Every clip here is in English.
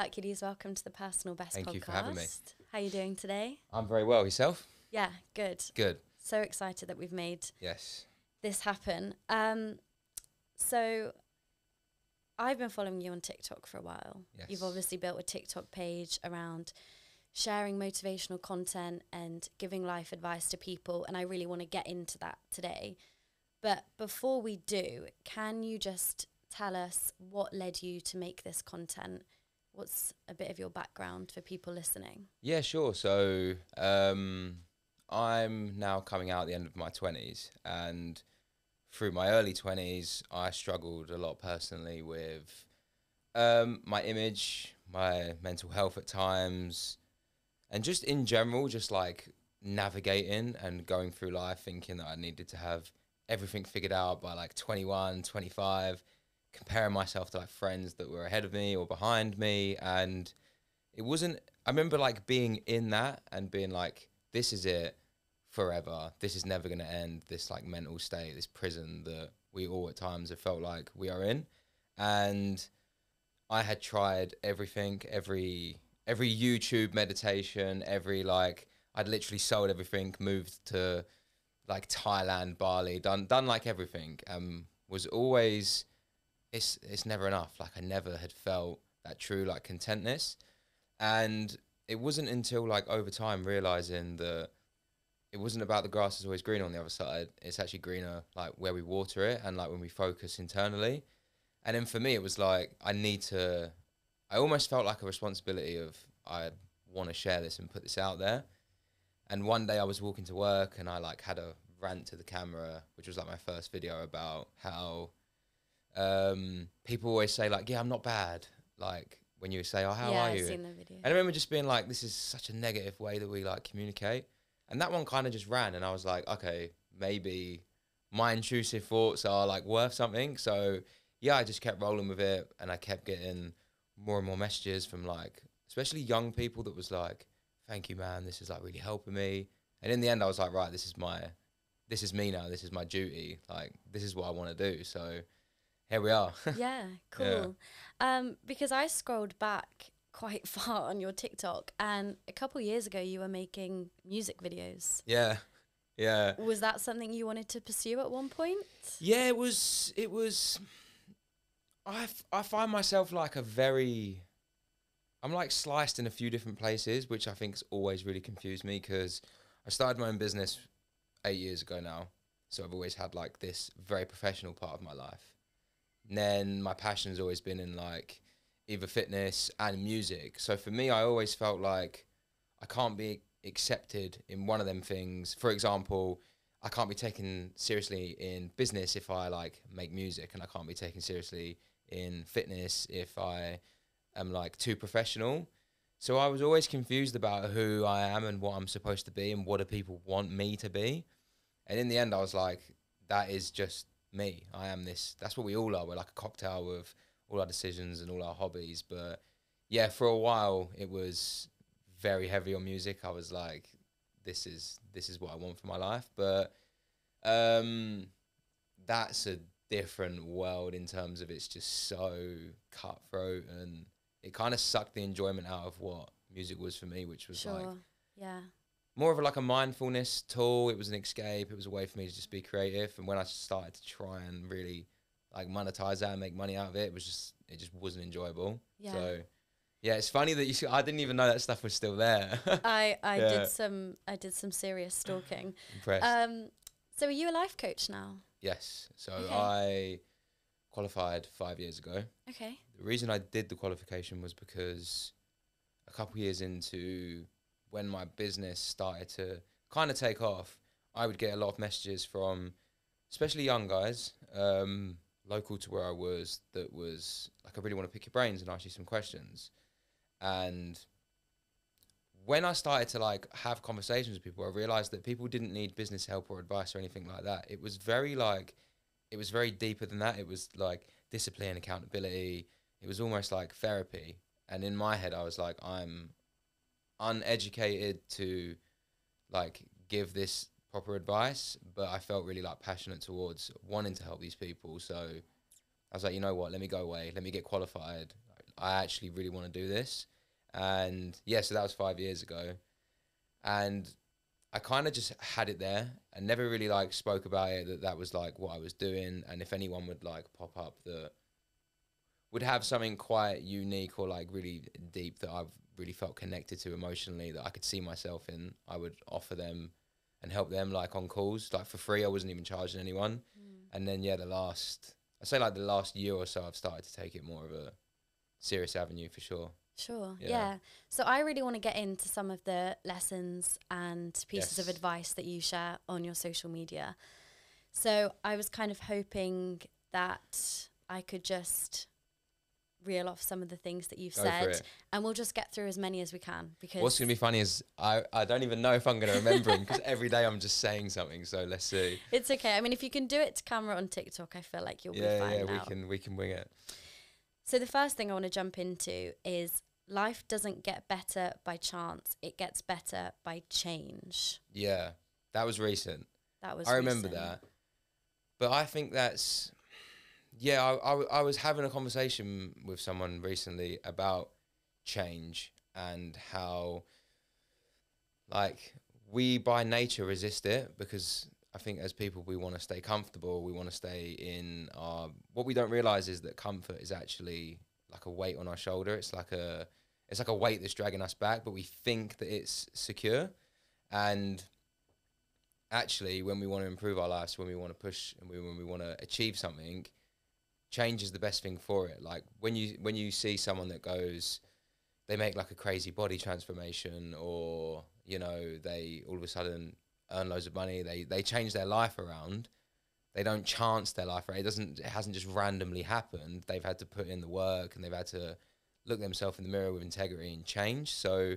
Hercules, welcome to the Personal Best Thank podcast. you for having me. How are you doing today? I'm very well. Yourself? Yeah, good. Good. So excited that we've made Yes. this happen. So I've been following you on TikTok for a while. Yes. You've obviously built a TikTok page around sharing motivational content and giving life advice to people, and I really want to get into that today. But before we do, can you just tell us what led you to make this content? What's a bit of your background for people listening? Yeah, sure. So I'm now coming out at the end of my 20s, and through my early 20s, I struggled a lot personally with my image, my mental health at times, and just in general, just like navigating and going through life thinking that I needed to have everything figured out by like 21, 25, comparing myself to like friends that were ahead of me or behind me. And it wasn't, I remember like being in that and being like, this is it forever. This is never going to end. This like mental state, this prison that we all at times have felt like we are in. And I had tried everything, every YouTube meditation, every like I'd literally sold everything, moved to like Thailand, Bali, done like everything. Was always it's never enough. Like I never had felt that true like contentness. And it wasn't until like over time realizing that it wasn't about the grass is always green on the other side. It's actually greener like where we water it and like when we focus internally. And then for me, it was like, I almost felt like a responsibility of, I want to share this and put this out there. And one day I was walking to work and I like had a rant to the camera, which was like my first video about how people always say like, yeah, I'm not bad. Like when you say, oh, how Yeah, are I've you? seen the video. And I remember just being like, this is such a negative way that we like communicate. And that one kind of just ran and I was like, okay, maybe my intrusive thoughts are like worth something. So yeah, I just kept rolling with it and I kept getting more and more messages from like, especially young people that was like, thank you, man. This is like really helping me. And in the end, I was like, right, this is me now. This is my duty. Like, this is what I want to do. So here we are. Yeah, Yeah. cool. Because I scrolled back quite far on your TikTok, and a couple years ago you were making music videos. Yeah. Yeah. Was that something you wanted to pursue at one point? Yeah, it was, I find myself like I'm like sliced in a few different places, which I think's always really confused me because I started my own business 8 years ago now. So I've always had like this very professional part of my life. And then my passion's always been in like either fitness and music. So for me, I always felt like I can't be accepted in one of them things. For example, I can't be taken seriously in business if I like make music, and I can't be taken seriously in fitness if I am like too professional. So I was always confused about who I am and what I'm supposed to be and what do people want me to be. And in the end, I was like, that is just me. I am this. That's what we all are. We're like a cocktail of all our decisions and all our hobbies. But yeah, for a while, it was very heavy on music. I was like, this is what I want for my life. But um, that's a different world in terms of it's just so cutthroat and it kind of sucked the enjoyment out of what music was for me, which was like Sure. Yeah. more of like a mindfulness tool. It was an escape. It was a way for me to just be creative. And when I started to try and really like monetize that and make money out of it, it just wasn't enjoyable. Yeah. So yeah, it's funny that I didn't even know that stuff was still there. I Yeah. did some serious stalking. Impressed. So are you a life coach now? Yes. So Okay. I qualified 5 years ago. Okay. The reason I did the qualification was because a couple years into when my business started to kind of take off, I would get a lot of messages from especially young guys, local to where I was, that was like, I really want to pick your brains and ask you some questions. And when I started to like have conversations with people, I realized that people didn't need business help or advice or anything like that. It was very deeper than that. It was like discipline, accountability. It was almost like therapy. And in my head, I was like, I'm uneducated to like give this proper advice, but I felt really like passionate towards wanting to help these people. So I was like, you know what, let me go away, let me get qualified. I actually really want to do this. And yeah, so that was 5 years ago. And I kind of just had it there and never really like spoke about it, that was like what I was doing. And if anyone would like pop up that would have something quite unique or like really deep that I've really felt connected to emotionally, that I could see myself in, I would offer them and help them like on calls, like for free. I wasn't even charging anyone. And then yeah, I say like the last year or so, I've started to take it more of a serious avenue for sure. Sure. Yeah. So I really want to get into some of the lessons and pieces of advice that you share on your social media. So I was kind of hoping that I could just reel off some of the things that you've said, and we'll just get through as many as we can, because what's going to be funny is I don't even know if I'm going to remember them, because every day I'm just saying something, so let's see. It's okay. I mean, if you can do it to camera on TikTok, I feel like you'll be fine. We can wing it. So the first thing I want to jump into is life doesn't get better by chance, it gets better by change. Yeah, that was recent. I remember that. But I think that's, yeah, I was having a conversation with someone recently about change and how, like, we by nature resist it, because I think as people, we want to stay comfortable. We want to stay in our, what we don't realize is that comfort is actually like a weight on our shoulder. It's like a weight that's dragging us back, but we think that it's secure. And actually, when we want to improve our lives, when we want to push and when we want to achieve something, change is the best thing for it. Like when you see someone that goes, they make like a crazy body transformation, or, you know, they all of a sudden earn loads of money, they change their life around. They don't chance their life around. It hasn't just randomly happened. They've had to put in the work, and they've had to look themselves in the mirror with integrity and change. So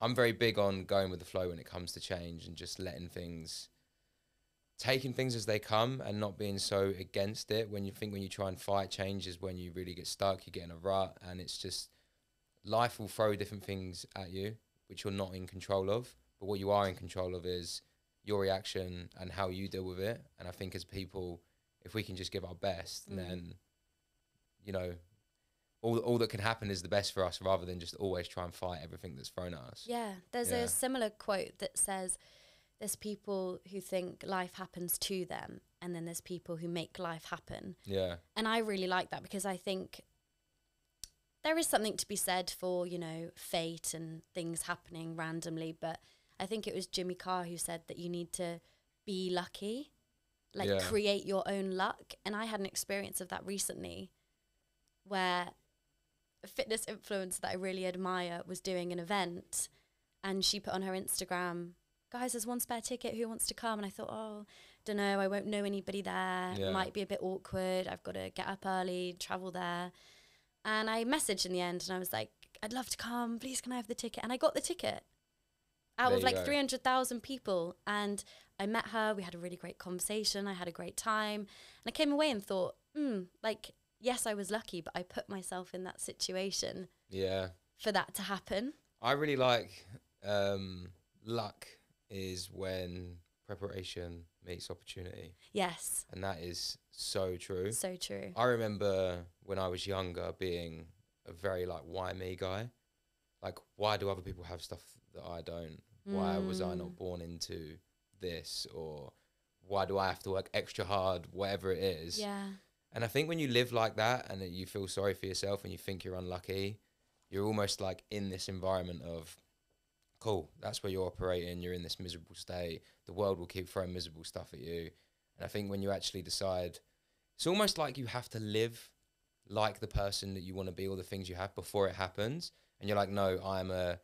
I'm very big on going with the flow when it comes to change, and just taking things as they come and not being so against it. When you try and fight change is when you really get stuck, you get in a rut, and it's just, life will throw different things at you which you're not in control of. But what you are in control of is your reaction and how you deal with it. And I think as people, if we can just give our best, then, you know, all that can happen is the best for us, rather than just always try and fight everything that's thrown at us. Yeah, there's a similar quote that says, there's people who think life happens to them, and then there's people who make life happen. Yeah. And I really like that, because I think there is something to be said for, you know, fate and things happening randomly. But I think it was Jimmy Carr who said that you need to be lucky, like create your own luck. And I had an experience of that recently, where a fitness influencer that I really admire was doing an event, and she put on her Instagram, guys, there's one spare ticket, who wants to come? And I thought, oh, don't know, I won't know anybody there. It might be a bit awkward. I've got to get up early, travel there. And I messaged in the end, and I was like, I'd love to come, please can I have the ticket? And I got the ticket out of like 300,000 people. And I met her, we had a really great conversation, I had a great time. And I came away and thought, like, yes, I was lucky, but I put myself in that situation for that to happen. I really like luck is when preparation meets opportunity. Yes. And that is so true. So true. I remember when I was younger being a very like, why me guy? Like, why do other people have stuff that I don't? Why was I not born into this? Or why do I have to work extra hard, whatever it is? Yeah. And I think when you live like that and you feel sorry for yourself and you think you're unlucky, you're almost like in this environment of, cool, that's where you're operating, you're in this miserable state, the world will keep throwing miserable stuff at you. And I think when you actually decide, it's almost like you have to live like the person that you want to be, or the things you have, before it happens. And you're like, no,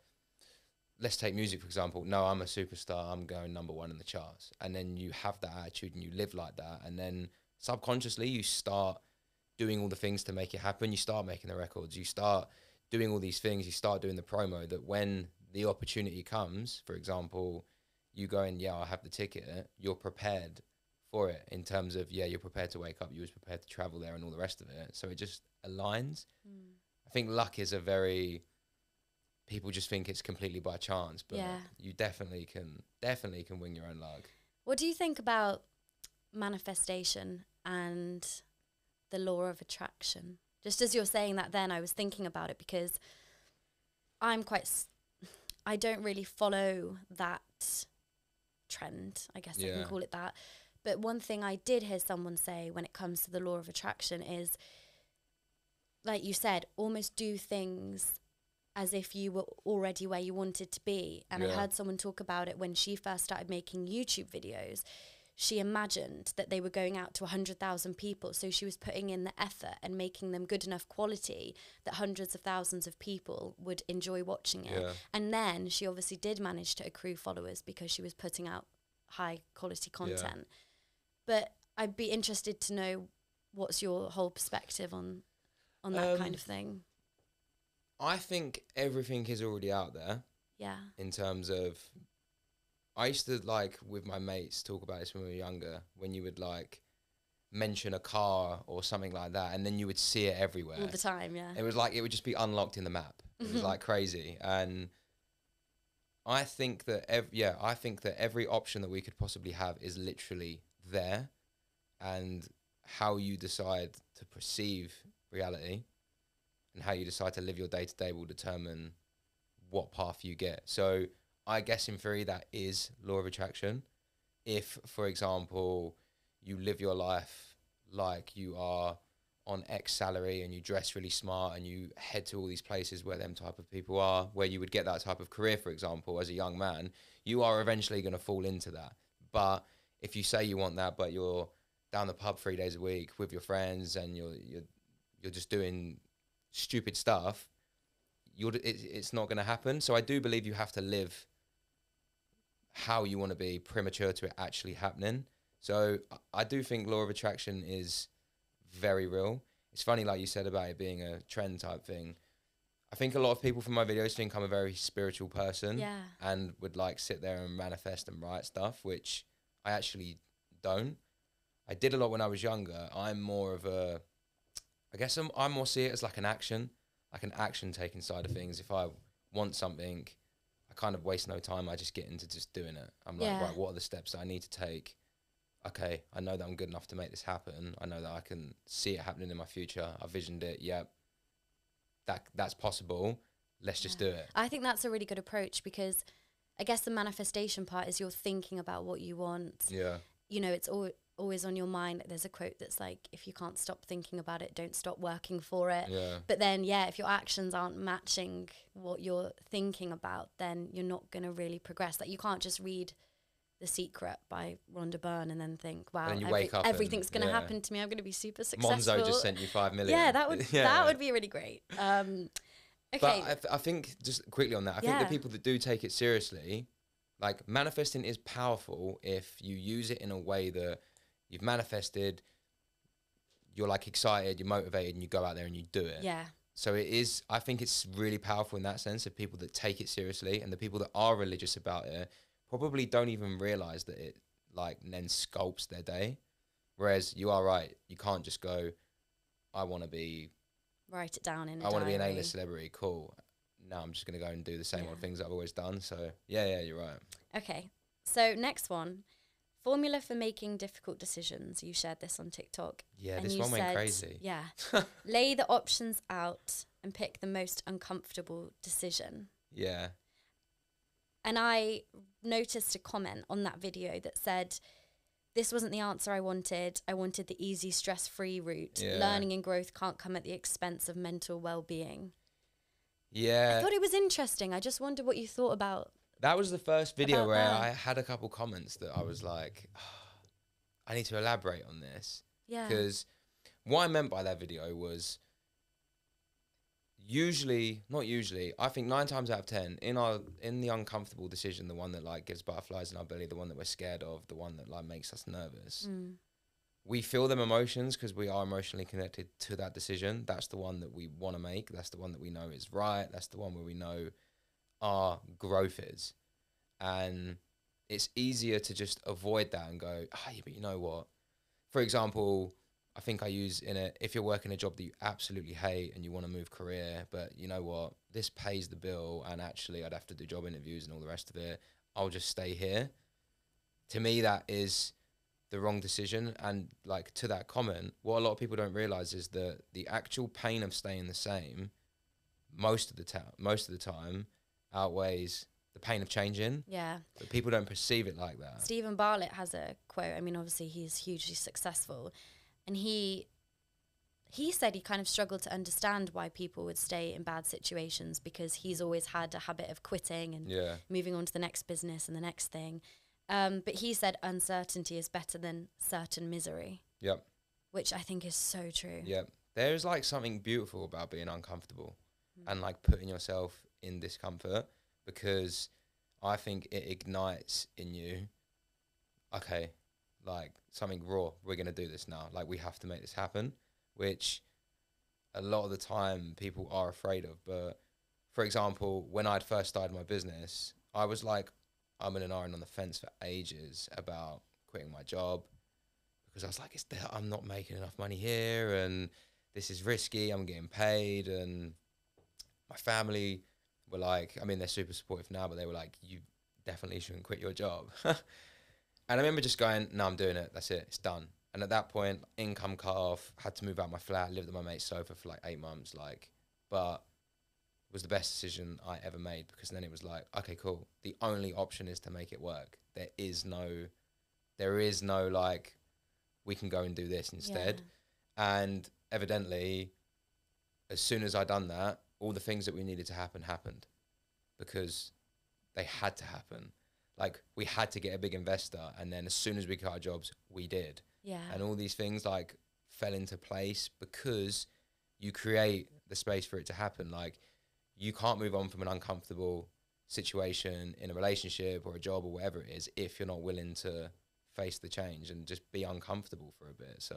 let's take music, for example. No, I'm a superstar, I'm going #1 in the charts. And then you have that attitude and you live like that. And then subconsciously you start doing all the things to make it happen. You start making the records, you start doing all these things, you start doing the promo, that when the opportunity comes, for example, you go in, I have the ticket, you're prepared for it, in terms of, you're prepared to wake up, you was prepared to travel there and all the rest of it. So it just aligns. I think luck is people just think it's completely by chance, but you definitely can wing your own luck. What do you think about manifestation and the law of attraction? Just as you're saying that then, I was thinking about it because I'm I don't really follow that trend, I guess I can call it that. But one thing I did hear someone say when it comes to the law of attraction is, like you said, almost do things as if you were already where you wanted to be. And I heard someone talk about it when she first started making YouTube videos. She imagined that they were going out to 100,000 people. So she was putting in the effort and making them good enough quality that hundreds of thousands of people would enjoy watching it. And then she obviously did manage to accrue followers because she was putting out high quality content. But I'd be interested to know what's your whole perspective on that kind of thing. I think everything is already out there. Yeah. In terms of, I used to, like, with my mates, talk about this when we were younger, when you would, like, mention a car or something like that, and then you would see it everywhere. All the time, yeah. It was like, it would just be unlocked in the map. It was, like, crazy. And I think that, every option that we could possibly have is literally there. And how you decide to perceive reality and how you decide to live your day-to-day will determine what path you get. So I guess in theory that is law of attraction. If, for example, you live your life like you are on X salary and you dress really smart and you head to all these places where them type of people are, where you would get that type of career, for example, as a young man, you are eventually going to fall into that. But if you say you want that, but you're down the pub 3 days a week with your friends and you're just doing stupid stuff, it's not going to happen. So I do believe you have to live how you want to be premature to it actually happening. So I do think law of attraction is very real. It's funny, like you said, about it being a trend type thing. I think a lot of people from my videos think I'm a very spiritual person and would like sit there and manifest and write stuff, which I actually don't. I did a lot when I was younger. I'm more of a, I guess I more see it as like an action taking side of things. If I want something, I kind of waste no time. I just get into just doing it. I'm like, right, what are the steps that I need to take? Okay, I know that I'm good enough to make this happen. I know that I can see it happening in my future. I visioned it. Yep, that's possible. Let's just do it. I think that's a really good approach because I guess the manifestation part is you're thinking about what you want. Yeah. You know, it's always on your mind. There's a quote that's like, if you can't stop thinking about it, don't stop working for it. Yeah. But then, if your actions aren't matching what you're thinking about, then you're not going to really progress. Like, you can't just read The Secret by Rhonda Byrne and then think, wow, and then you wake up everything's going to happen to me. I'm going to be super successful. Monzo just sent you 5 million. Yeah, that would be really great. Okay. But I think, just quickly on that, I think the people that do take it seriously, like, manifesting is powerful if you use it in a way that you've manifested, you're like excited, you're motivated, and you go out there and you do it. Yeah. So it is, I think it's really powerful in that sense of people that take it seriously, and the people that are religious about it probably don't even realize that it like then sculpts their day. Whereas you are right, you can't just go, I want to be, write it down in a I want to be an diary. A-list celebrity, cool. Now I'm just going to go and do the same old things that I've always done. So yeah, you're right. Okay. So next one, formula for making difficult decisions. You shared this on TikTok. Yeah, this one went crazy. Yeah. Lay the options out and pick the most uncomfortable decision. Yeah. And I noticed a comment on that video that said, this wasn't the answer I wanted. I wanted the easy, stress-free route. Yeah. Learning and growth can't come at the expense of mental well-being. Yeah. I thought it was interesting. I just wondered what you thought about. That was the first video where I had a couple comments that I was like, I need to elaborate on this. Yeah. Because what I meant by that video was not usually, I think 9 times out of 10, in the uncomfortable decision, the one that like gives butterflies in our belly, the one that we're scared of, the one that like makes us nervous, we feel them emotions because we are emotionally connected to that decision. That's the one that we want to make. That's the one that we know is right. That's the one where we know our growth is. And it's easier to just avoid that and go, yeah, but you know what? For example, I think I use if you're working a job that you absolutely hate and you want to move career, but you know what? This pays the bill and actually I'd have to do job interviews and all the rest of it. I'll just stay here. To me, that is the wrong decision. And like to that comment, what a lot of people don't realize is that the actual pain of staying the same most of the time outweighs the pain of changing. Yeah. But people don't perceive it like that. Stephen Bartlett has a quote. I mean, obviously he's hugely successful, and he said he kind of struggled to understand why people would stay in bad situations, because he's always had a habit of quitting and moving on to the next business and the next thing. But he said uncertainty is better than certain misery. Yep. Which I think is so true. Yep. There's like something beautiful about being uncomfortable and like putting yourself in discomfort, because I think it ignites in you, okay, like something raw, we're going to do this now. Like we have to make this happen, which a lot of the time people are afraid of. But for example, when I'd first started my business, I was like, I'm in an iron on the fence for ages about quitting my job, because I was like, I'm not making enough money here, and this is risky, I'm getting paid. And my family were like, I mean, they're super supportive now, but they were like, you definitely shouldn't quit your job. And I remember just going, no, I'm doing it. That's it. It's done. And at that point, income cut off, had to move out my flat, lived on my mate's sofa for like 8 months, but it was the best decision I ever made, because then it was like, okay, cool. The only option is to make it work. There is no like, we can go and do this instead. Yeah. And evidently, as soon as I done that, all the things that we needed to happen happened, because they had to happen. Like we had to get a big investor, and then as soon as we got our jobs, we did. Yeah. And all these things like fell into place because you create the space for it to happen. Like you can't move on from an uncomfortable situation in a relationship or a job or whatever it is if you're not willing to face the change and just be uncomfortable for a bit. So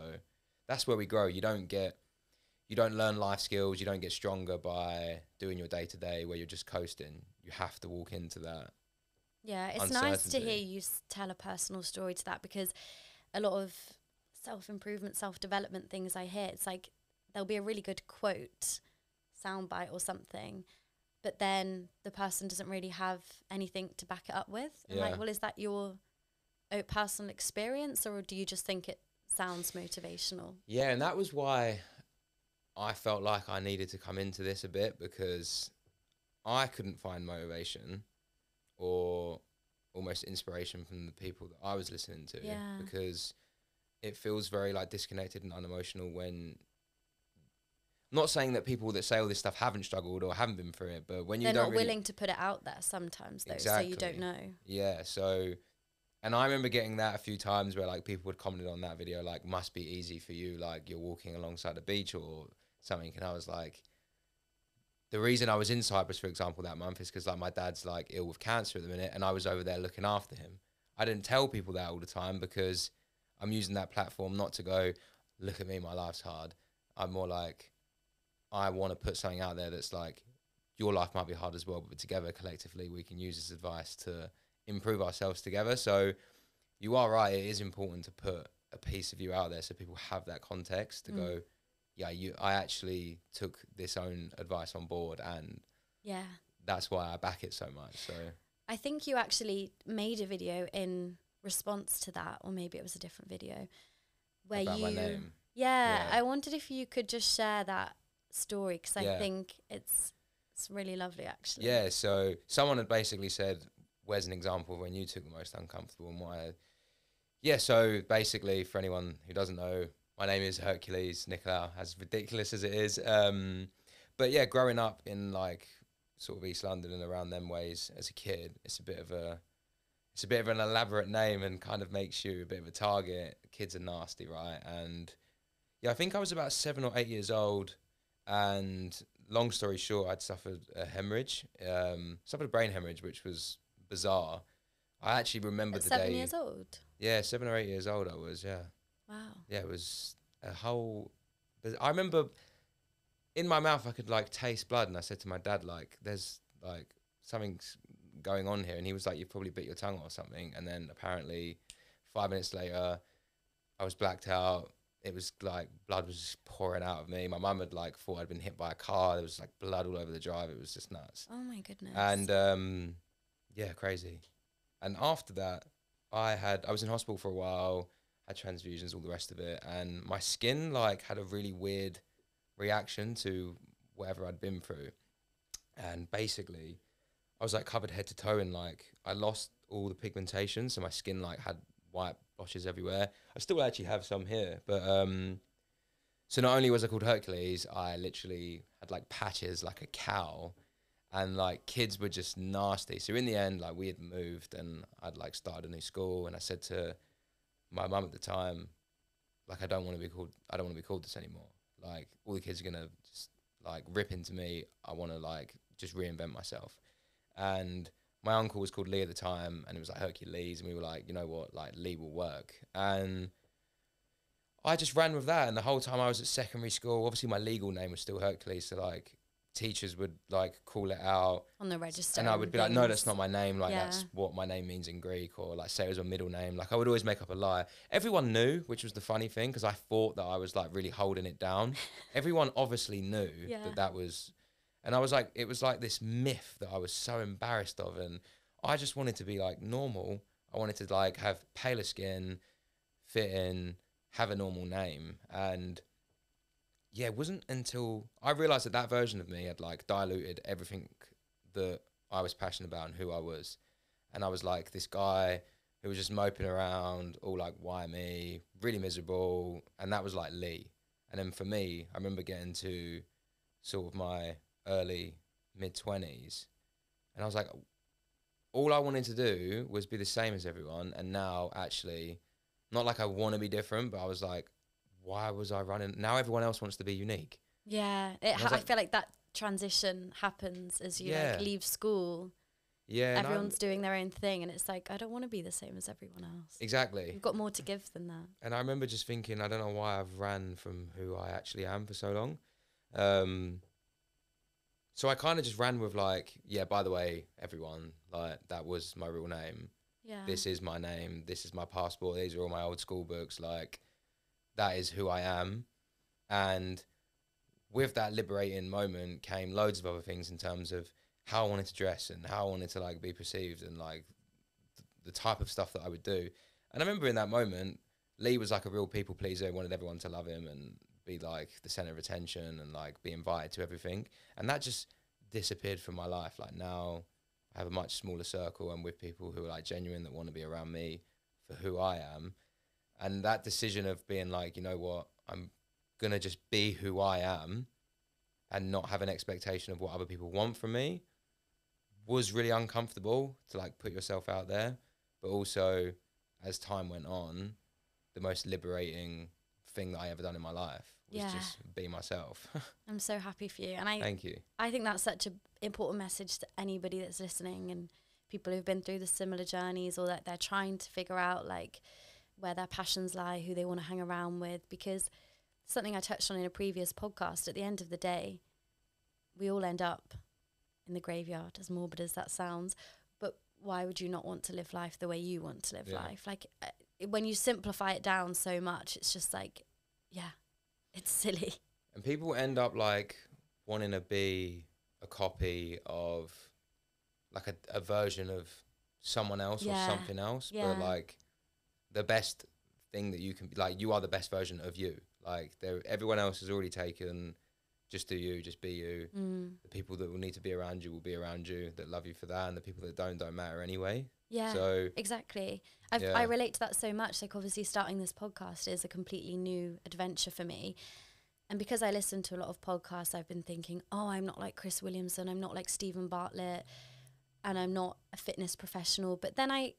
that's where we grow. You don't learn life skills. You don't get stronger by doing your day-to-day where you're just coasting. You have to walk into that. Yeah, it's nice to hear you tell a personal story to that, because a lot of self-improvement, self-development things I hear, it's like there'll be a really good quote, soundbite or something, but then the person doesn't really have anything to back it up with. I'm like, well, is that your personal experience, or do you just think it sounds motivational? Yeah, and that was why I felt like I needed to come into this a bit, because I couldn't find motivation or almost inspiration from the people that I was listening to, because it feels very like disconnected and unemotional when, I'm not saying that people that say all this stuff haven't struggled or haven't been through it, but when they're not willing to put it out there sometimes though, so you don't know. Yeah, so, and I remember getting that a few times where like people would comment on that video, like, must be easy for you, like you're walking alongside the beach or something. And I was like, the reason I was in Cyprus, for example, that month is because like my dad's like ill with cancer at the minute, and I was over there looking after him. I didn't tell people that all the time, because I'm using that platform not to go, look at me, my life's hard. I'm more like, I want to put something out there that's like, your life might be hard as well, but together, collectively, we can use this advice to improve ourselves together. So you are right, it is important to put a piece of you out there so people have that context to go, yeah, I actually took this own advice on board, and that's why I back it so much. So I think you actually made a video in response to that, or maybe it was a different video where about my name. Yeah, I wondered if you could just share that story, because I think it's really lovely actually. Yeah, so someone had basically said, where's an example of when you took the most uncomfortable and why? Yeah, so basically for anyone who doesn't know, my name is Hercules Nicolaou, as ridiculous as it is. But yeah, growing up in like sort of East London and around them ways as a kid, it's a bit of an elaborate name and kind of makes you a bit of a target. Kids are nasty, right? And yeah, I think I was about 7 or 8 years old, and long story short, I'd suffered a hemorrhage, suffered a brain hemorrhage, which was bizarre. I actually remember the day. 7 years old? Yeah, 7 or 8 years old I was, yeah. Wow. Yeah, it was a whole... I remember in my mouth I could like taste blood, and I said to my dad, like, there's like something's going on here, and he was like, you've probably bit your tongue or something. And then apparently 5 minutes later I was blacked out. It was like blood was just pouring out of me. My mum had like thought I'd been hit by a car. There was like blood all over the drive. It was just nuts. Oh my goodness. And yeah, crazy. And after that I was in hospital for a while, had transfusions, all the rest of it, and my skin like had a really weird reaction to whatever I'd been through, and basically I was like covered head to toe in like I lost all the pigmentation, so my skin like had white blotches everywhere. I still actually have some here, but so not only was I called Hercules, I literally had like patches like a cow, and like kids were just nasty. So in the end, like we had moved and I'd like started a new school, and I said to my mum at the time, like I don't want to be called this anymore. Like all the kids are gonna just like rip into me. I want to like just reinvent myself. And my uncle was called Lee at the time, and it was like Hercules, and we were like, you know what, like Lee will work. And I just ran with that, and the whole time I was at secondary school, obviously my legal name was still Hercules, so like teachers would like call it out On the register. and I would be like, no, that's not my name, like Yeah. that's what my name means in Greek, or like say it was a middle name. Like I would always make up a lie. Everyone knew, which was the funny thing, because I thought that I was like really holding it down. Everyone obviously knew Yeah. that was, and I was like, it was like this myth that I was so embarrassed of, and I just wanted to be like normal. I wanted to like have paler skin, fit in, have a normal name. And yeah, it wasn't until I realized that that version of me had like diluted everything that I was passionate about and who I was. And I was like this guy who was just moping around, all like, why me, really miserable. And that was like Lee. And then for me, I remember getting to sort of my early mid-20s, and I was like, all I wanted to do was be the same as everyone. And now actually, not like I want to be different, but I was like, why was I running? Now everyone else wants to be unique. Yeah. I feel like that transition happens as you like leave school. Yeah. Everyone's doing their own thing, and it's like, I don't want to be the same as everyone else. Exactly. You've got more to give than that. And I remember just thinking, I don't know why I've ran from who I actually am for so long. So I kind of just ran with like, yeah, by the way, everyone, like that was my real name. Yeah. This is my name. This is my passport. These are all my old school books. Like that is who I am. And with that liberating moment came loads of other things in terms of how I wanted to dress and how I wanted to like be perceived, and like the type of stuff that I would do. And I remember in that moment, Lee was like a real people pleaser, wanted everyone to love him and be like the center of attention and like be invited to everything. And that just disappeared from my life. Like now I have a much smaller circle and with people who are like genuine, that want to be around me for who I am. And that decision of being like, you know what, I'm going to just be who I am and not have an expectation of what other people want from me was really uncomfortable to like put yourself out there. But also as time went on, the most liberating thing that I ever done in my life was just be myself. I'm so happy for you. And Thank you. I think that's such an important message to anybody that's listening, and people who've been through the similar journeys, or that they're trying to figure out like where their passions lie, who they want to hang around with. Because something I touched on in a previous podcast, at the end of the day, we all end up in the graveyard, as morbid as that sounds. But why would you not want to live life the way you want to live life? Like when you simplify it down so much, it's just like, yeah, it's silly. And people end up like wanting to be a copy of like a version of someone else or something else. But like the best thing that you can be, like, you are the best version of you. Like everyone else is already taken. Just do you, just be you. The people that will need to be around you will be around you, that love you for that, and the people that don't matter anyway. Yeah, so exactly. I relate to that so much. Like obviously starting this podcast is a completely new adventure for me. And because I listen to a lot of podcasts, I've been thinking, oh, I'm not like Chris Williamson, I'm not like Stephen Bartlett, and I'm not a fitness professional. But then I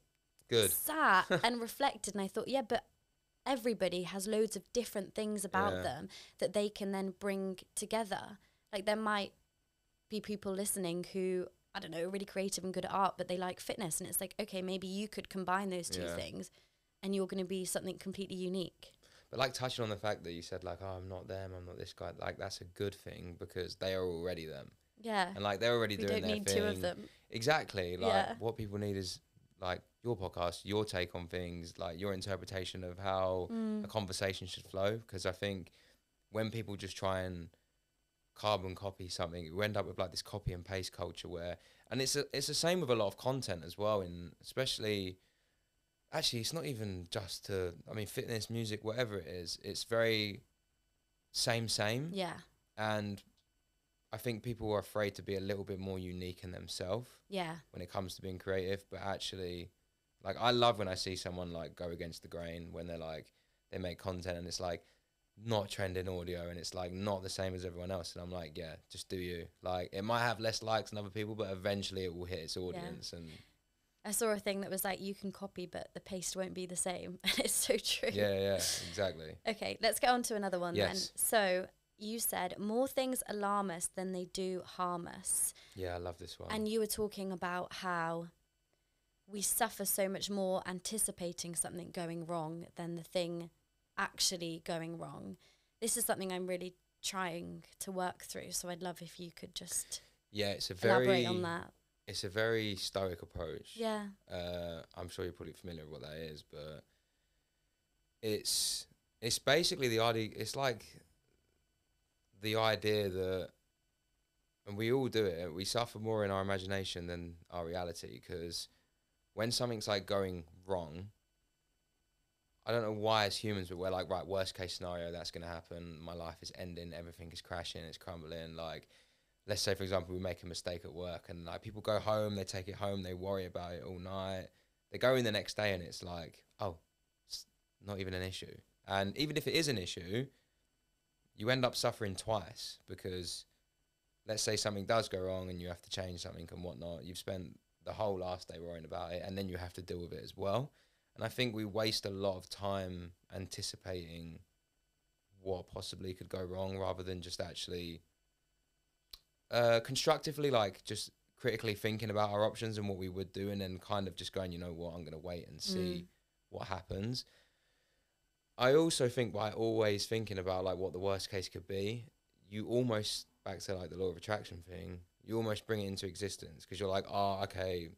sat and reflected, and I thought, yeah, but everybody has loads of different things about them that they can then bring together. Like there might be people listening who, I don't know, are really creative and good at art, but they like fitness. And it's like, okay, maybe you could combine those two things and you're going to be something completely unique. But like touching on the fact that you said like, oh, I'm not them, I'm not this guy, like that's a good thing because they are already them. Yeah. And like they're already doing their thing. We don't need two of them. Exactly. Like what people need is like your podcast, your take on things, like your interpretation of how a conversation should flow. Because I think when people just try and carbon copy something, we end up with like this copy and paste culture where, and it's the same with a lot of content as well, in especially actually, it's not even just to, I mean, fitness, music, whatever it is, it's very same. Yeah. And I think people are afraid to be a little bit more unique in themselves Yeah. when it comes to being creative. But actually, like, I love when I see someone like go against the grain when they're like, they make content and it's like not trending audio and it's like not the same as everyone else. And I'm like, yeah, just do you. Like, it might have less likes than other people, but eventually it will hit its audience. And I saw a thing that was like, you can copy, but the paste won't be the same. And it's so true. yeah, exactly. Okay, let's get on to another one then. Yes. So you said more things alarm us than they do harm us. Yeah, I love this one. And you were talking about how we suffer so much more anticipating something going wrong than the thing actually going wrong. This is something I'm really trying to work through. So I'd love if you could just it's a elaborate on that. It's a very stoic approach. Yeah. I'm sure you're probably familiar with what that is, but it's basically the idea. It's like the idea that, and we all do it, we suffer more in our imagination than our reality, because when something's like going wrong, I don't know why as humans, but we're like, right, worst case scenario, that's going to happen. My life is ending. Everything is crashing. It's crumbling. Like, let's say, for example, we make a mistake at work and like people go home, they take it home, they worry about it all night. They go in the next day and it's like, oh, it's not even an issue. And even if it is an issue, you end up suffering twice, because let's say something does go wrong and you have to change something and whatnot. You've spent the whole last day worrying about it and then you have to deal with it as well. And I think we waste a lot of time anticipating what possibly could go wrong rather than just actually constructively, like just critically thinking about our options and what we would do, and then kind of just going, you know what, I'm going to wait and see what happens. I also think by always thinking about like what the worst case could be, you almost, back to like the law of attraction thing, you almost bring it into existence, because you're like, oh, okay,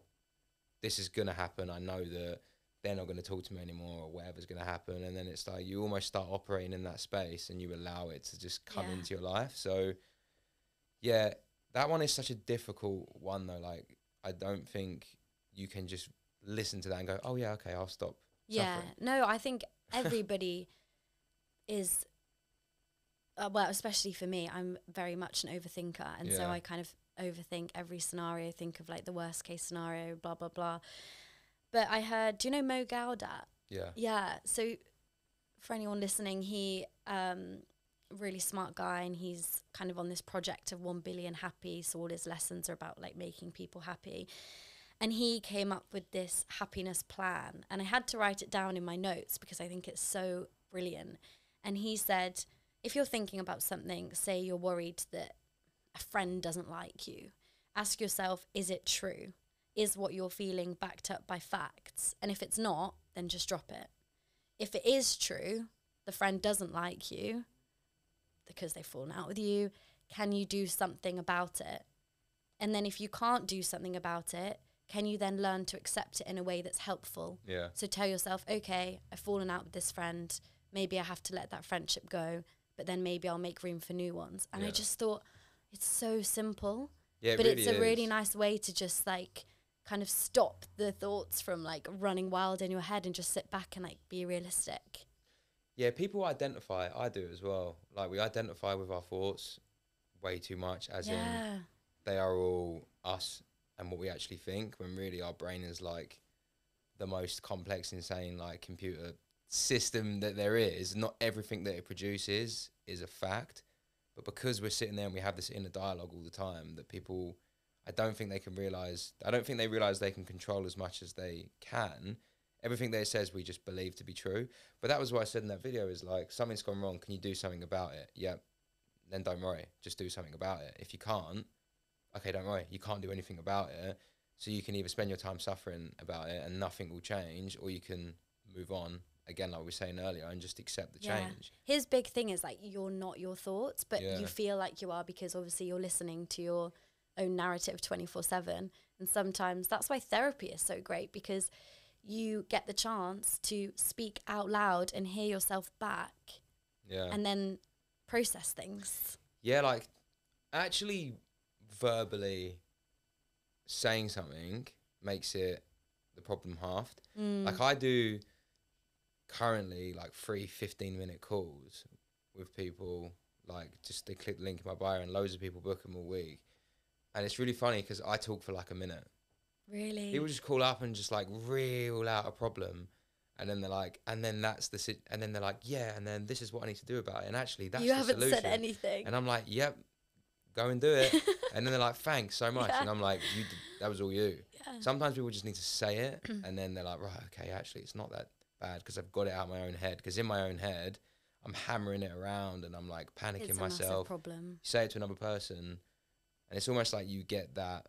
this is going to happen. I know that they're not going to talk to me anymore or whatever's going to happen. And then it's like you almost start operating in that space and you allow it to just come into your life. So yeah, that one is such a difficult one though. Like, I don't think you can just listen to that and go, oh yeah, okay, I'll stop suffering. No, I think everybody is, well, especially for me, I'm very much an overthinker. And so I kind of overthink every scenario, think of like the worst case scenario, blah, blah, blah. But I heard, do you know Mo Gaudat? Yeah. Yeah. So for anyone listening, he, really smart guy, and he's kind of on this project of 1 billion happy. So all his lessons are about like making people happy. And he came up with this happiness plan. And I had to write it down in my notes because I think it's so brilliant. And he said, if you're thinking about something, say you're worried that a friend doesn't like you, ask yourself, is it true? Is what you're feeling backed up by facts? And if it's not, then just drop it. If it is true, the friend doesn't like you because they've fallen out with you, can you do something about it? And then if you can't do something about it, can you then learn to accept it in a way that's helpful? Yeah. So tell yourself, okay, I've fallen out with this friend. Maybe I have to let that friendship go, but then maybe I'll make room for new ones. And I just thought, it's so simple. Yeah, but really it's a really nice way to just like kind of stop the thoughts from like running wild in your head and just sit back and like be realistic. Yeah, people identify, I do as well. Like, we identify with our thoughts way too much, as in they are all us and what we actually think, when really our brain is like the most complex, insane like computer system that there is. Not everything that it produces is a fact, but because we're sitting there and we have this inner dialogue all the time, that people, I don't think they realize they can control as much as they can. Everything that it says, we just believe to be true. But that was what I said in that video, is like, something's gone wrong. Can you do something about it? Yeah. Then don't worry. Just do something about it. If you can't, okay, don't worry. You can't do anything about it. So you can either spend your time suffering about it and nothing will change, or you can move on, again, like we were saying earlier, and just accept the change. His big thing is like, you're not your thoughts, but you feel like you are, because obviously you're listening to your own narrative 24/7. And sometimes that's why therapy is so great, because you get the chance to speak out loud and hear yourself back. Yeah. And then process things. Yeah, like actually verbally saying something makes it the problem halved. Like I do currently like 3 15-minute calls with people, like just they click the link in my bio and loads of people book them all week. And it's really funny because I talk for like a minute. Really? People just call up and just like reel out a problem. And then they're like, and then that's and then they're like, yeah, and then this is what I need to do about it. And actually, that's You the haven't solution. said anything. And I'm like, yep, go and do it. And then they're like, thanks so much. Yeah. And I'm like, that was all you. Yeah. Sometimes people just need to say it. And then they're like, right, okay, actually, it's not that bad because I've got it out of my own head. Because in my own head, I'm hammering it around and I'm like panicking It's a myself. massive problem. You say it to another person. And it's almost like you get that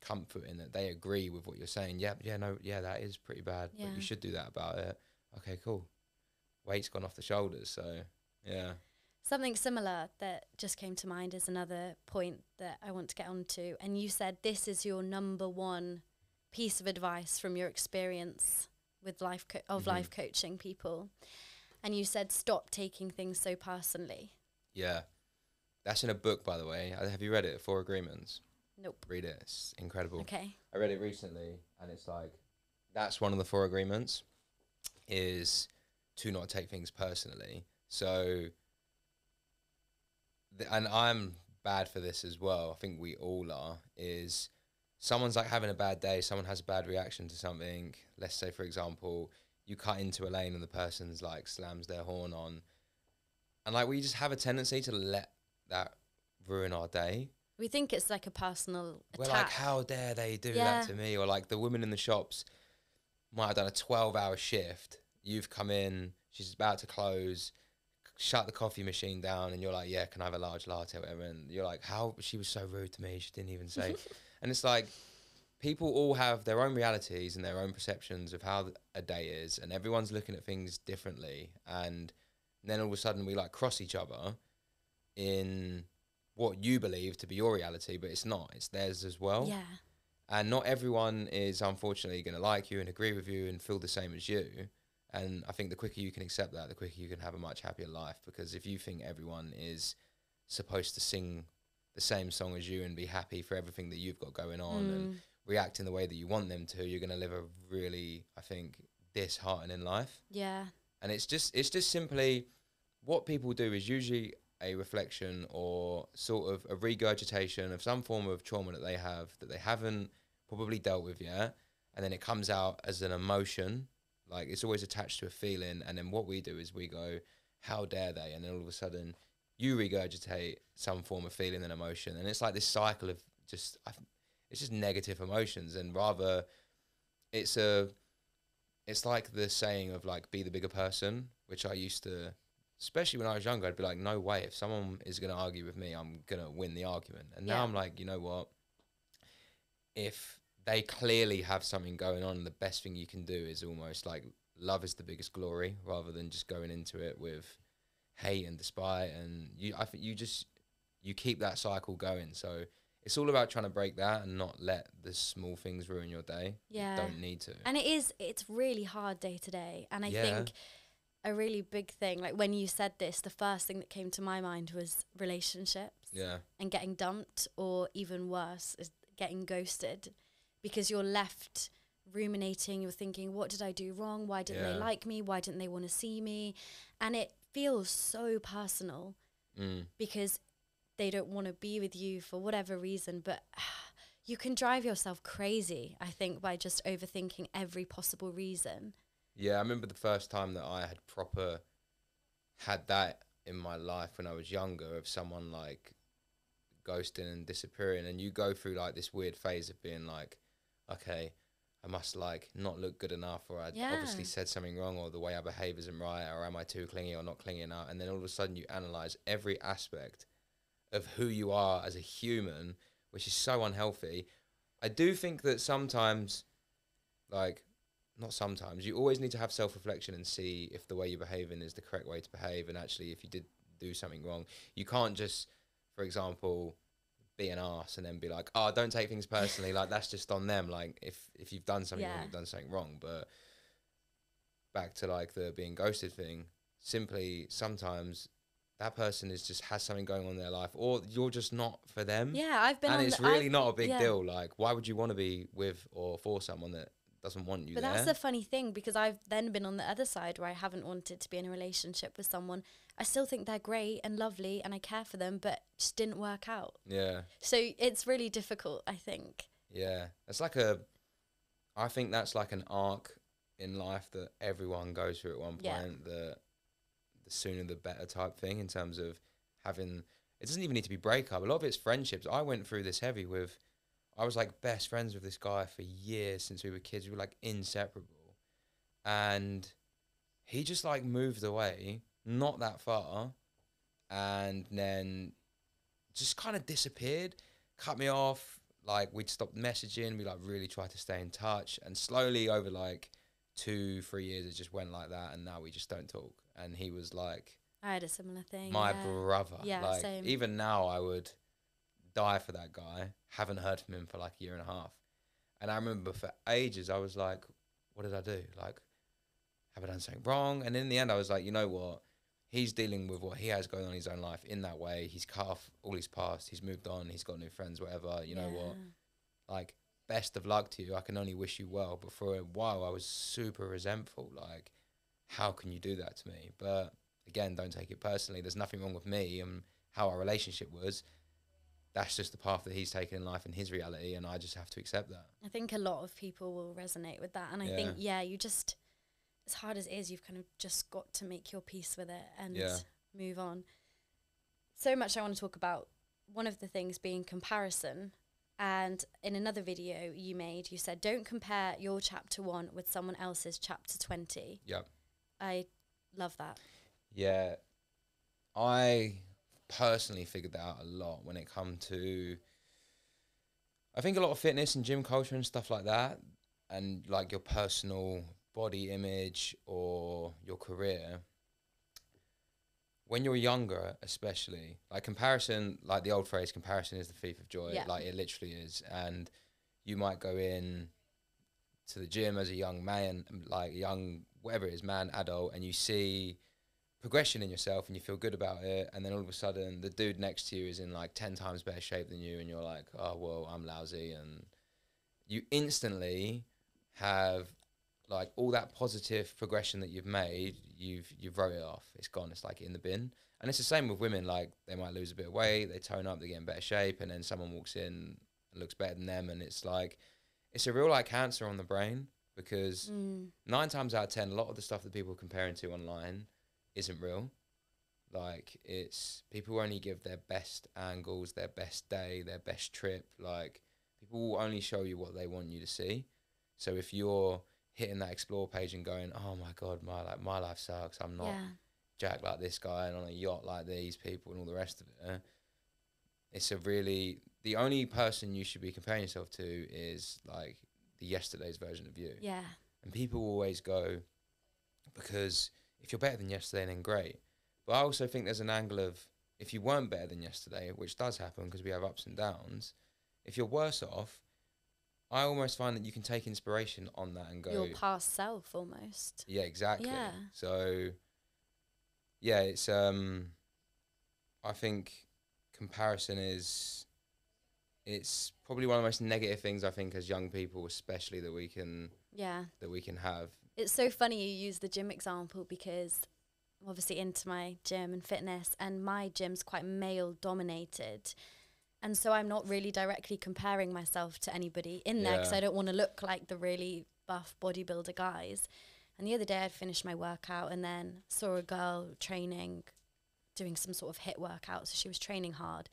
comfort in that they agree with what you're saying. Yeah, that is pretty bad. Yeah. But you should do that about it. Okay, cool. Weight's gone off the shoulders, so yeah. Something similar that just came to mind is another point that I want to get onto. And you said this is your number one piece of advice from your experience with life coaching people. And you said stop taking things so personally. Yeah. That's in a book, by the way. Have you read it, 4 Agreements? Nope. Read it. It's incredible. Okay. I read it recently, and it's like, that's one of the 4 agreements, is to not take things personally. So, and I'm bad for this as well, I think we all are, is someone's like having a bad day, someone has a bad reaction to something. Let's say, for example, you cut into a lane and the person's like slams their horn on. And like we just have a tendency to let that ruin our day. We think it's like a personal attack. We're like, how dare they do that to me? Or like the woman in the shops might have done a 12-hour shift. You've come in, she's about to close, shut the coffee machine down, and you're like, yeah, can I have a large latte or whatever? And you're like, how? She was so rude to me. She didn't even say. And it's like, people all have their own realities and their own perceptions of how a day is, and everyone's looking at things differently. And then all of a sudden we like cross each other in what you believe to be your reality, but it's not. It's theirs as well. Yeah. And not everyone is unfortunately going to like you and agree with you and feel the same as you. And I think the quicker you can accept that, the quicker you can have a much happier life. Because if you think everyone is supposed to sing the same song as you and be happy for everything that you've got going on and react in the way that you want them to, you're going to live a really, I think, disheartening life. Yeah. And it's just simply what people do is usually a reflection or sort of a regurgitation of some form of trauma that they have that they haven't probably dealt with yet. And then it comes out as an emotion, like it's always attached to a feeling. And then what we do is we go, how dare they? And then all of a sudden you regurgitate some form of feeling and emotion. And it's like this cycle of it's just negative emotions. And rather it's like the saying of like, be the bigger person, which I used to, especially when I was younger, I'd be like, no way, if someone is going to argue with me, I'm going to win the argument. And now I'm like, you know what? If they clearly have something going on, the best thing you can do is almost like love is the biggest glory rather than just going into it with hate and despite. And I think you keep that cycle going. So it's all about trying to break that and not let the small things ruin your day. Yeah. You don't need to. And it's really hard day to day. And I think a really big thing, like when you said this, the first thing that came to my mind was relationships. Yeah. And getting dumped, or even worse, is getting ghosted, because you're left ruminating, you're thinking, what did I do wrong? Why didn't they like me? Why didn't they want to see me? And it feels so personal because they don't want to be with you for whatever reason. But you can drive yourself crazy, I think, by just overthinking every possible reason. Yeah, I remember the first time that I had that in my life when I was younger, of someone like ghosting and disappearing, and you go through like this weird phase of being like, okay, I must like not look good enough, or I obviously said something wrong, or the way I behave isn't right, or am I too clingy or not clingy enough? And then all of a sudden you analyze every aspect of who you are as a human, which is so unhealthy. I do think that sometimes, like, not sometimes, you always need to have self-reflection and see if the way you're behaving is the correct way to behave. And actually, if you did do something wrong, you can't just, for example, be an arse and then be like, oh, don't take things personally. Like, that's just on them. Like, if you've done something wrong, you've done something wrong. But back to like the being ghosted thing, simply sometimes that person has something going on in their life, or you're just not for them. Yeah, I've been and it's really not a big deal. Like, why would you want to be with or for someone that doesn't want you But there. that's the funny thing, because I've then been on the other side where I haven't wanted to be in a relationship with someone. I still think they're great and lovely and I care for them, but it just didn't work out. Yeah. So it's really difficult, I think. Yeah. I think that's like an arc in life that everyone goes through at one Yeah. point. The sooner the better type thing, in terms of having, it doesn't even need to be breakup. A lot of it's friendships. I went through this heavy with, I was like best friends with this guy for years since we were kids. We were like inseparable. And he just like moved away, not that far, and then just kind of disappeared, cut me off. Like, we'd stopped messaging. We like really tried to stay in touch, and slowly over like 2-3 years, it just went like that. And now we just don't talk. And he was like I had a similar thing. my brother. Yeah, like, same. even now, I would die for that guy. Haven't heard from him for like a year and a half. And I remember for ages, I was like, what did I do? Like, have I done something wrong? And in the end, I was like, you know what? He's dealing with what he has going on in his own life in that way. He's cut off all his past. He's moved on. He's got new friends, whatever. You know what? Like, best of luck to you. I can only wish you well. But for a while, I was super resentful. Like, how can you do that to me? But again, don't take it personally. There's nothing wrong with me and how our relationship was. That's just the path that he's taken in life and his reality, and I just have to accept that. I think a lot of people will resonate with that. And I think, you just, as hard as it is, you've kind of just got to make your peace with it and move on. So much I want to talk about. One of the things being comparison. And in another video you made, you said, don't compare your chapter 1 with someone else's chapter 20. Yep. I love that. Yeah. I personally figured that out a lot when it come to, I think, a lot of fitness and gym culture and stuff like that, and like your personal body image or your career. When you're younger, especially, like comparison, like the old phrase, comparison is the thief of joy. Yeah. Like, it literally is. And you might go in to the gym as a young man, like young, whatever it is, man, adult, and you see progression in yourself and you feel good about it. And then all of a sudden the dude next to you is in like 10 times better shape than you. And you're like, oh, well, I'm lousy. And you instantly have like all that positive progression that you've made, you've wrote it off. It's gone. It's like in the bin. And it's the same with women. Like, they might lose a bit of weight, they tone up, they get in better shape, and then someone walks in and looks better than them, and it's like, it's a real like cancer on the brain, because 9 times out of 10, a lot of the stuff that people are comparing to online isn't real. Like, it's, people only give their best angles, their best day, their best trip. Like, people will only show you what they want you to see. So if you're hitting that explore page and going, oh my God, my life sucks, I'm not jacked like this guy and on a yacht like these people and all the rest of it, it's a really, the only person you should be comparing yourself to is like the yesterday's version of you. Yeah. And people always go, because if you're better than yesterday, then great. But I also think there's an angle of, if you weren't better than yesterday, which does happen because we have ups and downs, if you're worse off, I almost find that you can take inspiration on that and go, your past self almost. Yeah, exactly. Yeah. So yeah, it's I think comparison is, it's probably one of the most negative things, I think, as young people especially, that we can have. It's so funny you use the gym example, because I'm obviously into my gym and fitness, and my gym's quite male dominated. And so I'm not really directly comparing myself to anybody in there, because I don't want to look like the really buff bodybuilder guys. And the other day I'd finished my workout and then saw a girl training, doing some sort of HIIT workout. So she was training hard.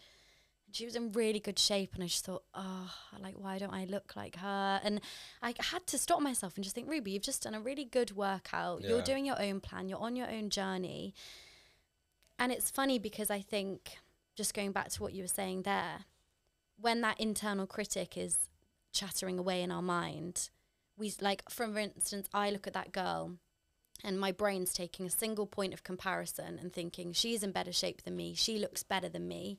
And she was in really good shape. And I just thought, oh, like, why don't I look like her? And I had to stop myself and just think, Ruby, you've just done a really good workout. Yeah. You're doing your own plan. You're on your own journey. And it's funny because I think, just going back to what you were saying there, when that internal critic is chattering away in our mind, we, like, for instance, I look at that girl and my brain's taking a single point of comparison and thinking, she's in better shape than me, she looks better than me.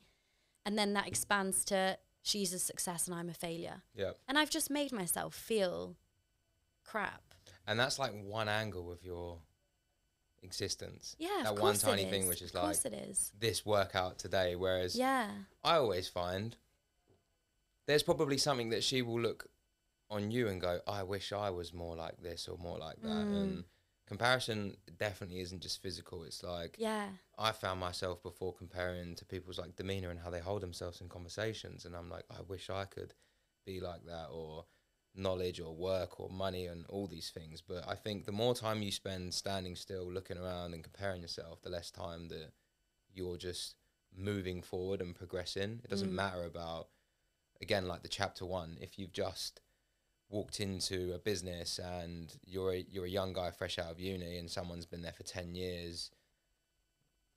And then that expands to, she's a success and I'm a failure. Yeah. And I've just made myself feel crap. And that's like one angle of your existence. Yeah, that of one course tiny it thing, is. which is of like, course it is. This workout today. Whereas I always find there's probably something that she will look on you and go, I wish I was more like this or more like that. Mm. And comparison definitely isn't just physical. It's like, Yeah. I found myself before comparing to people's like demeanor and how they hold themselves in conversations, and I'm like, I wish I could be like that, or knowledge or work or money and all these things. But I think the more time you spend standing still, looking around and comparing yourself, the less time that you're just moving forward and progressing. It doesn't matter about, again, like the chapter one, if you've just walked into a business and you're a young guy fresh out of uni and someone's been there for 10 years,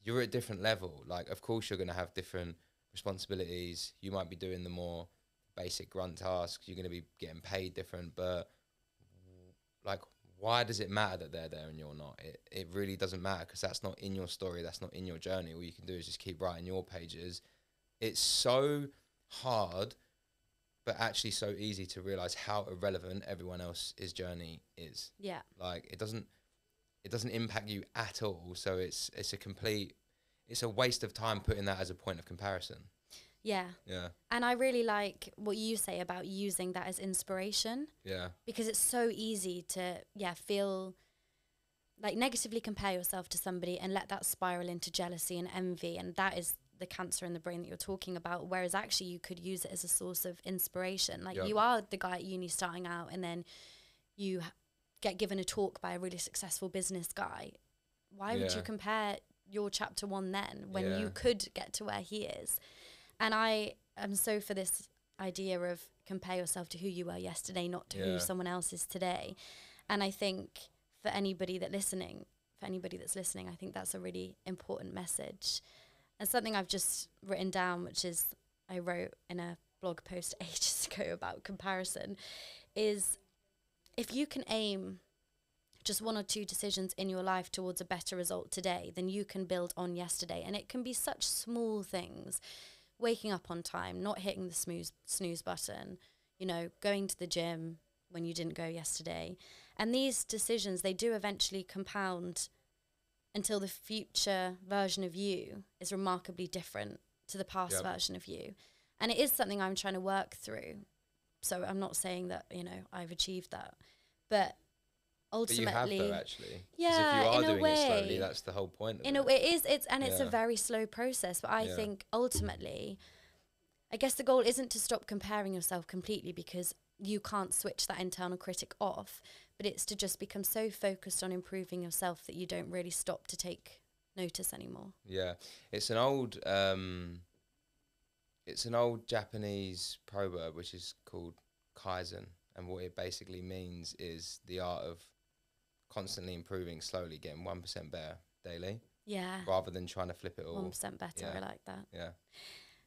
you're at a different level. Like, of course, you're going to have different responsibilities. You might be doing the more basic grunt tasks. You're going to be getting paid different. But, like, why does it matter that they're there and you're not? It really doesn't matter, because that's not in your story. That's not in your journey. All you can do is just keep writing your pages. It's so hard, but actually so easy to realize how irrelevant everyone else's journey is. Yeah. Like, it doesn't impact you at all. So it's a waste of time putting that as a point of comparison. Yeah. Yeah. And I really like what you say about using that as inspiration. Yeah. Because it's so easy to, feel like negatively compare yourself to somebody and let that spiral into jealousy and envy. And that is the cancer in the brain that you're talking about. Whereas actually you could use it as a source of inspiration. Like, you are the guy at uni starting out, and then you get given a talk by a really successful business guy. Why would you compare your chapter one then when you could get to where he is? And I am so for this idea of compare yourself to who you were yesterday, not to who someone else is today. And I think for anybody that's listening, I think that's a really important message. And something I've just written down, which is I wrote in a blog post ages ago about comparison, is if you can aim just one or two decisions in your life towards a better result today, then you can build on yesterday. And it can be such small things. Waking up on time, not hitting the snooze button, going to the gym when you didn't go yesterday. And these decisions, they do eventually compound until the future version of you is remarkably different to the past version of you. And it is something I'm trying to work through. So I'm not saying that, I've achieved that. But ultimately, but you have though, actually. Yeah, if you are in a doing way, it slowly, that's the whole point of in it. a way, it's a very slow process. But I think ultimately, I guess the goal isn't to stop comparing yourself completely, because you can't switch that internal critic off. But it's to just become so focused on improving yourself that you don't really stop to take notice anymore. Yeah, it's an old Japanese proverb which is called kaizen, and what it basically means is the art of constantly improving, slowly getting 1% better daily. Yeah. Rather than trying to flip it all. 1% better. I like that. Yeah.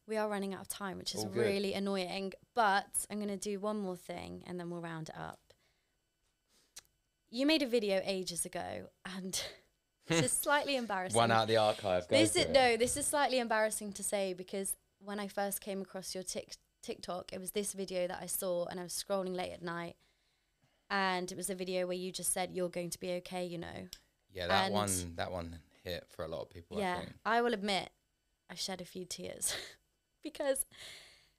We are running out of time, which is All good. really annoying. But I'm going to do one more thing and then we'll round it up. You made a video ages ago, and this is slightly embarrassing. One out of the archive. This is slightly embarrassing to say, because when I first came across your TikTok, it was this video that I saw, and I was scrolling late at night, and it was a video where you just said you're going to be okay, Yeah, that one hit for a lot of people. Yeah, I think. I will admit, I shed a few tears because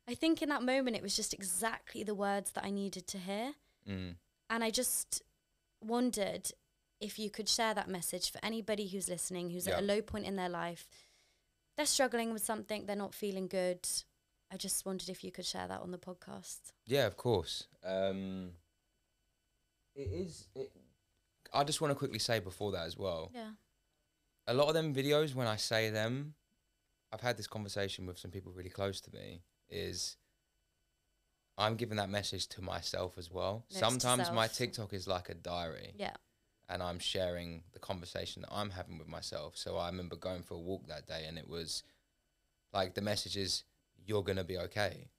I think in that moment it was just exactly the words that I needed to hear, and I just wondered if you could share that message for anybody who's listening, who's at a low point in their life. They're struggling with something, they're not feeling good. I just wondered if you could share that on the podcast. Yeah, of course. I just want to quickly say before that as well. Yeah. A lot of them videos, when I say them, I've had this conversation with some people really close to me, is I'm giving that message to myself as well. Sometimes my TikTok is like a diary. Yeah. And I'm sharing the conversation that I'm having with myself. So I remember going for a walk that day, and it was like, the message is, you're going to be okay.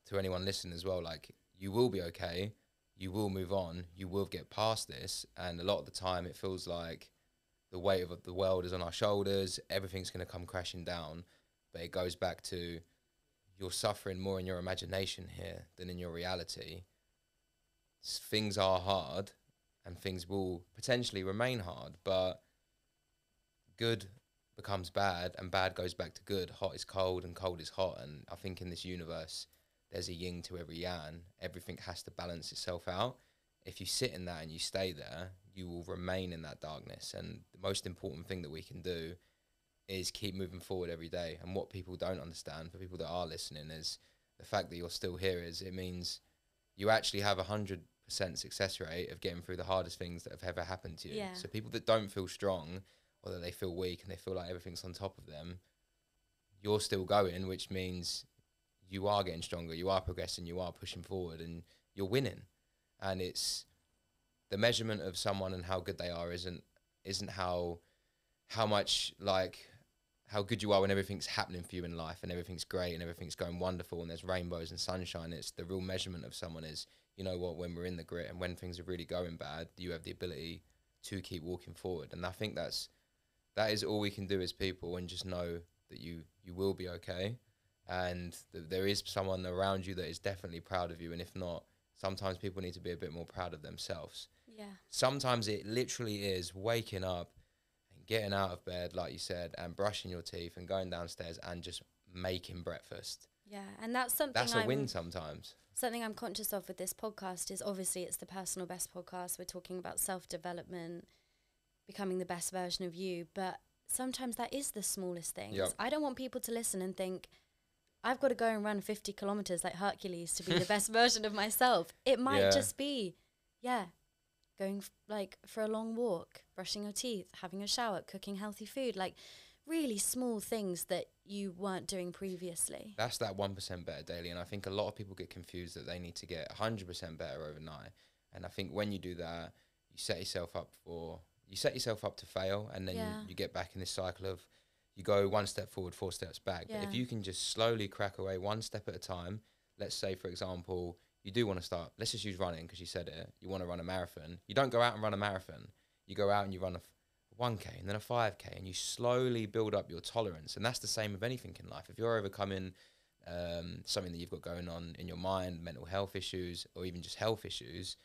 To anyone listening as well, like, you will be okay. You will move on. You will get past this. And a lot of the time it feels like the weight of the world is on our shoulders. Everything's going to come crashing down. But it goes back to, you're suffering more in your imagination here than in your reality. Things are hard, and things will potentially remain hard, but good becomes bad, and bad goes back to good. Hot is cold, and cold is hot. And I think in this universe, there's a yin to every yang. Everything has to balance itself out. If you sit in that and you stay there, you will remain in that darkness. And the most important thing that we can do is keep moving forward every day. And what people don't understand, for people that are listening, is the fact that you're still here is it means you actually have 100% success rate of getting through the hardest things that have ever happened to you. Yeah. So people that don't feel strong, or that they feel weak and they feel like everything's on top of them, you're still going, which means you are getting stronger, you are progressing, you are pushing forward, and you're winning. And it's the measurement of someone and how good they are isn't how much, like, how good you are when everything's happening for you in life and everything's great and everything's going wonderful and there's rainbows and sunshine. It's the real measurement of someone is, you know what, when we're in the grit and when things are really going bad, you have the ability to keep walking forward. And I think that is all we can do as people, and just know that you will be okay, and that there is someone around you that is definitely proud of you. And if not, sometimes people need to be a bit more proud of themselves. Yeah. Sometimes it literally is waking up and getting out of bed, like you said, and brushing your teeth and going downstairs and just making breakfast. Yeah, and that's something That's a win sometimes. Something I'm conscious of with this podcast is, obviously it's the Personal Best podcast. We're talking about self-development, becoming the best version of you. But sometimes that is the smallest things. Yep. I don't want people to listen and think, I've got to go and run 50 kilometers like Hercules to be the best version of myself. It might just be, going for a long walk, brushing your teeth, having a shower, cooking healthy food, like really small things that you weren't doing previously. That's that 1% better daily. And I think a lot of people get confused that they need to get 100% better overnight. And I think when you do that, you set yourself up to fail, and then you get back in this cycle of, you go one step forward, 4 steps back. Yeah. But if you can just slowly crack away one step at a time, let's say, for example, you do want to start, let's just use running because you said it, you want to run a marathon. You don't go out and run a marathon. You go out and you run a 1K and then a 5K, and you slowly build up your tolerance. And that's the same with anything in life. If you're overcoming something that you've got going on in your mind, mental health issues, or even just health issues,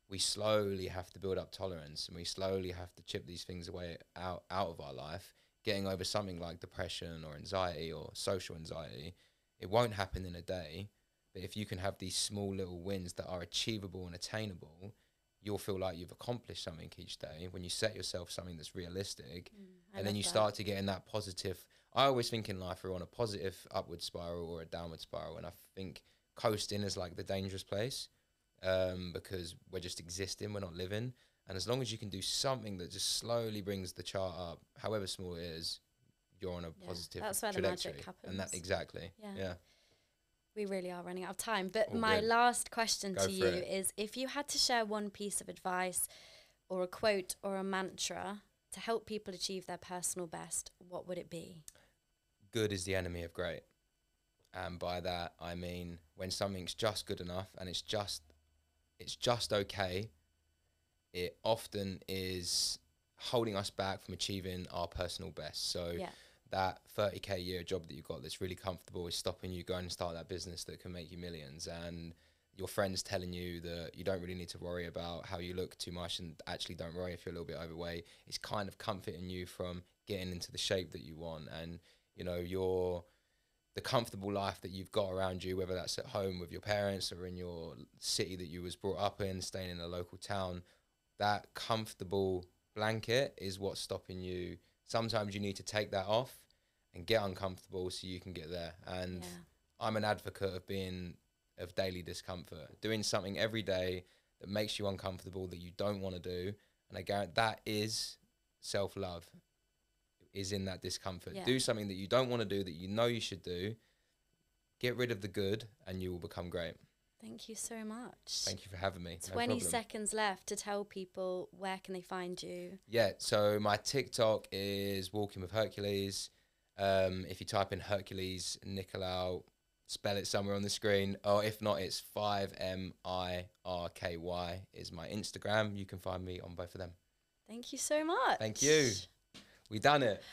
we slowly have to build up tolerance, and we slowly have to chip these things away out of our life. Getting over something like depression or anxiety or social anxiety, it won't happen in a day. But if you can have these small little wins that are achievable and attainable, you'll feel like you've accomplished something each day when you set yourself something that's realistic. And then you start to get in that positive. I always think in life we're on a positive upward spiral or a downward spiral. And I think coasting is like the dangerous place, because we're just existing, we're not living. And as long as you can do something that just slowly brings the chart up, however small it is, you're on a positive trajectory. That's where the magic happens. And that, exactly. Yeah. We really are running out of time. But my last question to you is, if you had to share one piece of advice or a quote or a mantra to help people achieve their personal best, what would it be? Good is the enemy of great. And by that, I mean, when something's just good enough and it's just okay, it often is holding us back from achieving our personal best. So that 30K a year job that you've got that's really comfortable is stopping you going and start that business that can make you millions. And your friends telling you that you don't really need to worry about how you look too much, and actually don't worry if you're a little bit overweight. It's kind of comforting you from getting into the shape that you want. And, you know, the comfortable life that you've got around you, whether that's at home with your parents or in your city that you was brought up in, staying in a local town, that comfortable blanket is what's stopping you. Sometimes you need to take that off and get uncomfortable so you can get there. And I'm an advocate of daily discomfort, doing something every day that makes you uncomfortable, that you don't want to do. And I guarantee that is self-love, is in that discomfort. Do something that you don't want to do, that you know you should do. Get rid of the good and you will become great. Thank you so much. Thank you for having me. 20 seconds left to tell people, where can they find you? Yeah, so my TikTok is Walking with Hercules. If you type in Hercules Nicolaou, spell it somewhere on the screen. Or if not, it's 5MIRKY is my Instagram. You can find me on both of them. Thank you so much. Thank you. We done it.